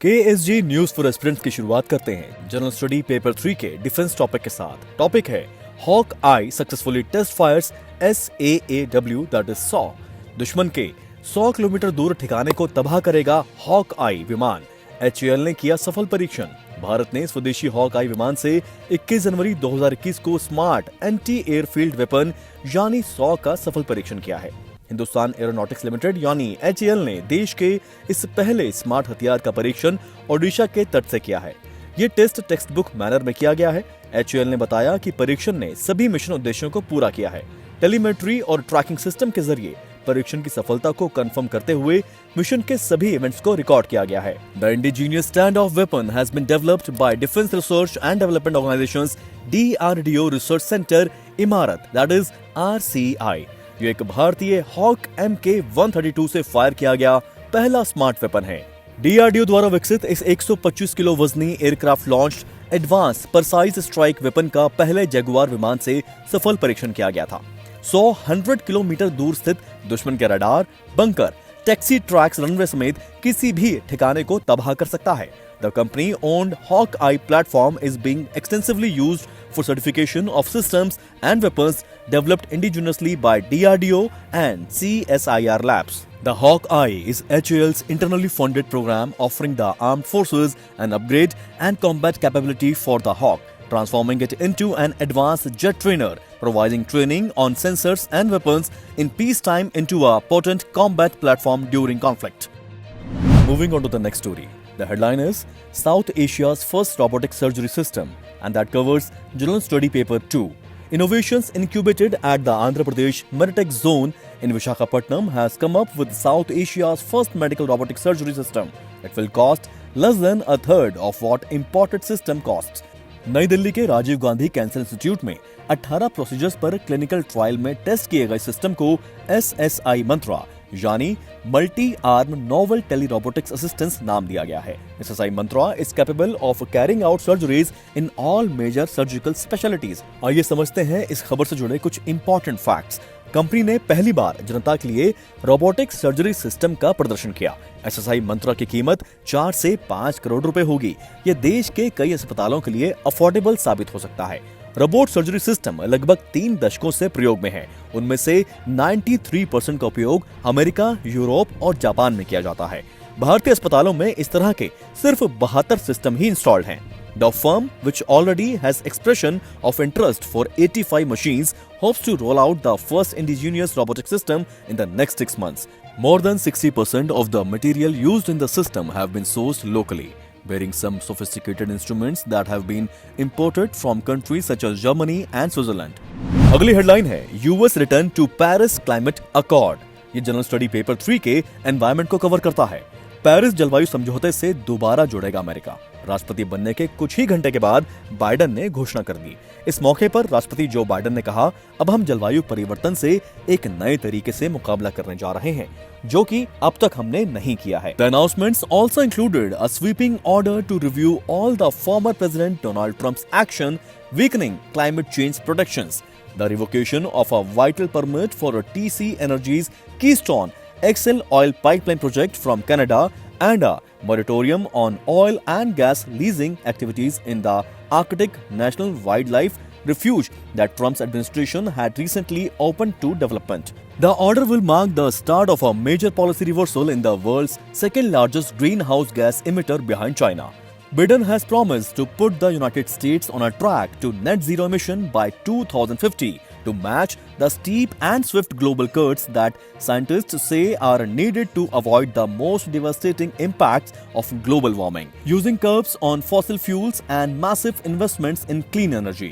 KSG news for aspirants की शुरुआत करते हैं जनरल स्टडी पेपर 3 के डिफेंस टॉपिक के साथ। टॉपिक है hawk eye successfully test fires SAAW that is सॉ। दुश्मन के 100 किलोमीटर दूर ठिकाने को तबाह करेगा हॉक आई विमान। HAL ने किया सफल परीक्षण। भारत ने स्वदेशी हॉक आई विमान से 21 जनवरी 2021 को स्मार्ट एंटी एयरफील्ड वेपन यानी सॉ का सफल परीक्षण किया है। हिंदुस्तान एरोनॉटिक्स लिमिटेड यानी HAL ने देश के इस पहले स्मार्ट हथियार का परीक्षण ओडिशा के तट से किया है। ये टेस्ट टेक्स्ट बुक मैनर में किया गया है। HAL ने बताया कि परीक्षण ने सभी मिशन उद्देश्यों को पूरा किया है। टेलीमेट्री और ट्रैकिंग सिस्टम के जरिए परीक्षण की सफलता को कंफर्म करते हुए मिशन के सभी इवेंट्स को रिकॉर्ड किया गया है। The indigenous stand off weapon has been developed by defence research and development organisations DRDO research centre Imarat that is RCI। ये एक भारतीय हॉक MK-132 से फायर किया गया पहला स्मार्ट वेपन है। DRDO द्वारा विकसित इस 125 किलो वजनी aircraft launch advance precise strike weapon का पहले जगुआर विमान से सफल परीक्षण किया गया था। 100 किलोमीटर दूर स्थित दुश्मन के radar, bunker, taxi tracks, runway समेत किसी भी ठिकाने को तबाह कर सकता है। The company-owned Hawkeye platform is being extensively used for certification of systems and weapons developed indigenously by DRDO and CSIR labs. The Hawkeye is HAL's internally funded program offering the armed forces an upgrade and combat capability for the Hawk, transforming it into an advanced jet trainer, providing training on sensors and weapons in peacetime into a potent combat platform during conflict. Moving on to the next story. The headline is South Asia's first robotic surgery system, and that covers General Study Paper 2. Innovations incubated at the Andhra Pradesh Meditech Zone in Visakhapatnam has come up with South Asia's first medical robotic surgery system. It will cost less than a third of what imported system costs. नई दिल्ली के Rajiv Gandhi cancer institute में 18 procedures पर clinical trial में test किए गए system को SSI Mantra यानी multi arm novel telerobotics assistance नाम दिया गया है। SSI Mantra is capable of carrying out surgeries in all major surgical specialities. आइए समझते हैं इस खबर से जुड़े कुछ इंपॉर्टेंट फैक्ट्स। कंपनी ने पहली बार जनता के लिए रोबोटिक सर्जरी सिस्टम का प्रदर्शन किया। SSI मंत्रा की कीमत 4 से 5 करोड़ रुपए होगी। यह देश के कई अस्पतालों के लिए अफोर्डेबल साबित हो सकता है। रोबोट सर्जरी सिस्टम लगभग 3 दशकों से प्रयोग में है। उनमें से 93% का उपयोग अमेरिका, यूरोप और जापान में किया जाता है। भारतीय अस्पतालों में इस तरह के सिर्फ 72 सिस्टम ही इंस्टॉल्ड हैं। The firm, which already has expression of interest for 85 machines, hopes to roll out the first indigenous robotic system in the next 6 months. More than 60% of the material used in the system have been sourced locally, bearing some sophisticated instruments that have been imported from countries such as Germany and Switzerland. अगली headline है US return to Paris Climate Accord। ये general study paper 3 के environment को cover करता है। Paris जलवायु समझौते से दोबारा जुड़ेगा अमेरिका। राष्ट्रपति बनने के कुछ ही घंटे के बाद बाइडेन ने घोषणा कर दी। इस मौके पर राष्ट्रपति जो बाइडेन ने कहा, अब हम जलवायु परिवर्तन से एक नए तरीके से मुकाबला करने जा रहे हैं, जो कि अब तक हमने नहीं किया है। The announcements also included a sweeping order to review all the former President Donald Trump's action weakening climate change protections, the revocation of a vital permit for a TC Energy's Keystone XL oil pipeline project from Canada, and a moratorium on oil and gas leasing activities in the Arctic National Wildlife Refuge that Trump's administration had recently opened to development. The order will mark the start of a major policy reversal in the world's second largest greenhouse gas emitter behind China. Biden has promised to put the United States on a track to net zero emission by 2050 to match the steep and swift global cuts that scientists say are needed to avoid the most devastating impacts of global warming, using curbs on fossil fuels and massive investments in clean energy.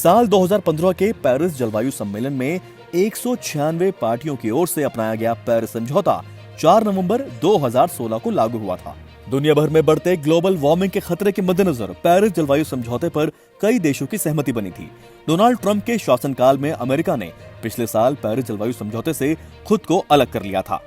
साल 2015 के Paris जलवायु सम्मेलन में 196 पार्टियों की ओर से अपनाया गया पेरिस समझौता 4 नवंबर 2016 को लागू हुआ था। दुनिया भर में बढ़ते ग्लोबल वार्मिंग के खतरे के मद्देनजर पेरिस जलवायु समझौते पर कई देशों की सहमति बनी थी। डोनाल्ड ट्रंप के शासनकाल में अमेरिका ने पिछले साल पेरिस जलवायु समझौते से खुद को अलग कर लिया था।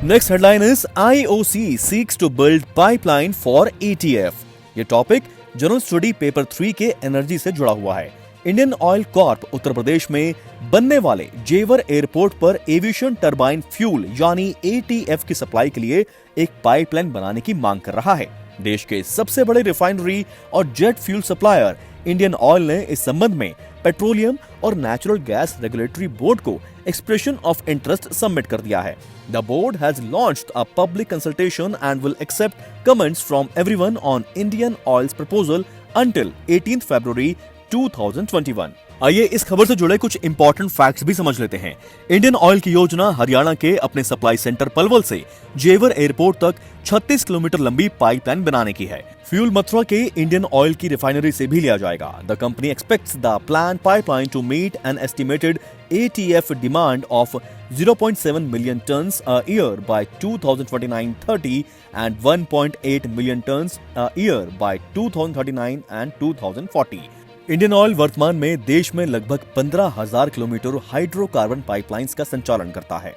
Next headline is IOC seeks to build pipeline for ATF। ये टॉपिक जनरल स्टडी पेपर 3 के एनर्जी से जुड़ा हुआ है। Indian oil Corp Uttar Pradesh में बनने वाले जेवर एयरपोर्ट पर एविएशन टरबाइन फ्यूल यानी ATF की सप्लाई के लिए एक पाइपलाइन बनाने की मांग कर रहा है। देश के सबसे बड़े रिफाइनरी और jet fuel supplier Indian oil ने इस संबंध में पेट्रोलियम और नेचुरल गैस रेगुलेटरी बोर्ड को एक्सप्रेशन ऑफ इंटरेस्ट सबमिट कर दिया है। The board has launched a public consultation and will accept comments from everyone on Indian Oil's proposal until 18th February 2021। आइए इस खबर से जुड़े कुछ इंपॉर्टेंट फैक्ट्स भी समझ लेते हैं। इंडियन ऑयल की योजना हरियाणा के अपने सप्लाई सेंटर पलवल से जेवर एयरपोर्ट तक 36 किलोमीटर लंबी पाइपलाइन बनाने की है। फ्यूल मथुरा के इंडियन ऑयल की रिफाइनरी से भी लिया जाएगा। The company expects the plan pipeline to meet an estimated ATF demand of 0.7 million tons a year by 2029-30 and 1.8 million tons a year by 2039 and 2040। Indian oil वर्तमान में देश में लगभग 15,000 किलोमीटर हाइड्रोकार्बन पाइपलाइंस का संचालन करता है।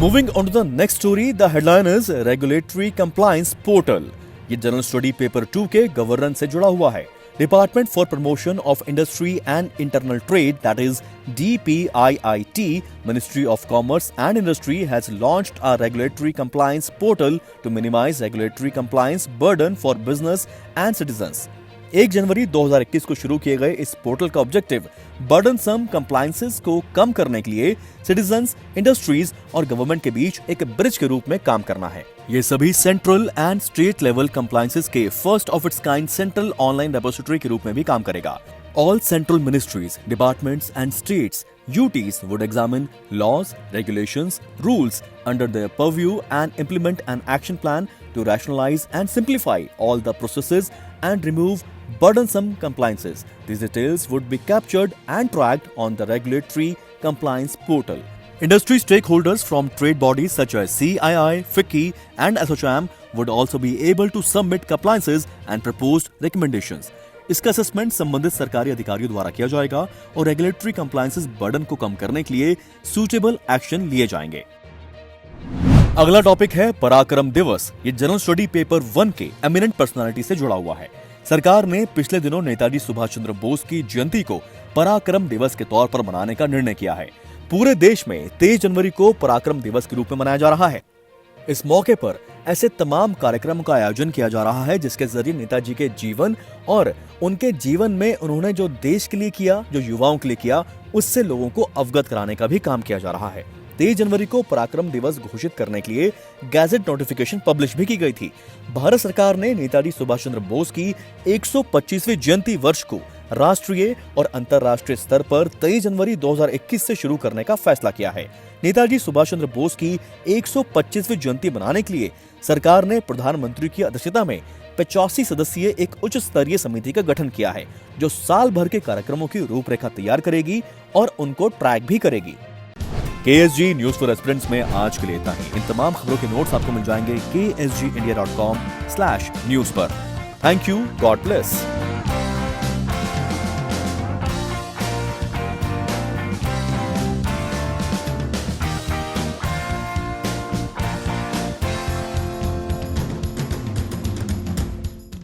Moving on to the next story, the headline is regulatory compliance portal. ये जनरल स्टडी पेपर 2 के गवर्नेंस से जुड़ा हुआ है। Department for Promotion of Industry and Internal Trade, that is DPIIT, Ministry of Commerce and Industry has launched a regulatory compliance portal to minimize regulatory compliance burden for business and citizens। 1 जनवरी 2021 को शुरू किए गए इस portal का objective burdensome compliances को कम करने के लिए सिटीजंस, इंडस्ट्रीज और गवर्नमेंट के बीच एक ब्रिज के रूप में काम करना है। ये सभी central and state level compliances के first of its kind central online repository के रूप में भी काम करेगा। All central ministries, departments and states UTs would examine laws, regulations, rules under their purview and implement an action plan to rationalize and simplify all the processes and remove burdensome compliances. These details would be captured and tracked on the regulatory compliance portal. Industry stakeholders from trade bodies such as CII, FICCI and ASSOCHAM would also be able to submit compliances and proposed recommendations. इसका assessment संबंधित सरकारी अधिकारियों द्वारा किया जाएगा और regulatory compliances burden को कम करने के लिए सूटेबल एक्शन लिए जाएंगे। अगला टॉपिक है पराक्रम दिवस। ये जनरल स्टडी पेपर 1 के एमिनेंट पर्सनालिटी से जुड़ा हुआ है। सरकार ने पिछले दिनों नेताजी सुभाष चंद्र बोस की जयंती को पराक्रम दिवस के तौर पर मनाने का निर्णय किया है। पूरे देश में 23 जनवरी को पराक्रम दिवस के रूप में मनाया जा रहा है। इस मौके पर ऐसे तमाम कार्यक्रमों का आयोजन किया जा रहा है जिसके जरिए नेताजी के जीवन और उनके जीवन में उन्होंने जो देश के लिए किया, जो युवाओं के लिए किया, उससे लोगों को अवगत कराने का भी काम किया जा रहा है। 23 जनवरी को पराक्रम दिवस घोषित करने के लिए गैजेट नोटिफिकेशन पब्लिश भी की गई थी। भारत सरकार ने नेताजी सुभाष चंद्र बोस की 125वीं जयंती वर्ष को राष्ट्रीय और अंतर्राष्ट्रीय स्तर पर 23 जनवरी 2021 से शुरू करने का फैसला किया है। नेताजी सुभाष चंद्र बोस की 125वीं जयंती मनाने के लिए सरकार ने प्रधानमंत्री की अध्यक्षता में 85 सदस्यीय एक उच्च स्तरीय समिति का गठन किया है जो साल भर के कार्यक्रमों की रूपरेखा तैयार करेगी और उनको ट्रैक भी करेगी। KSG न्यूज फॉर एस्पिरेंट्स में आज के लिए इतना ही। इन तमाम खबरों के नोट्स आपको मिल जाएंगे ksgindia.com/news पर। Thank you, God bless.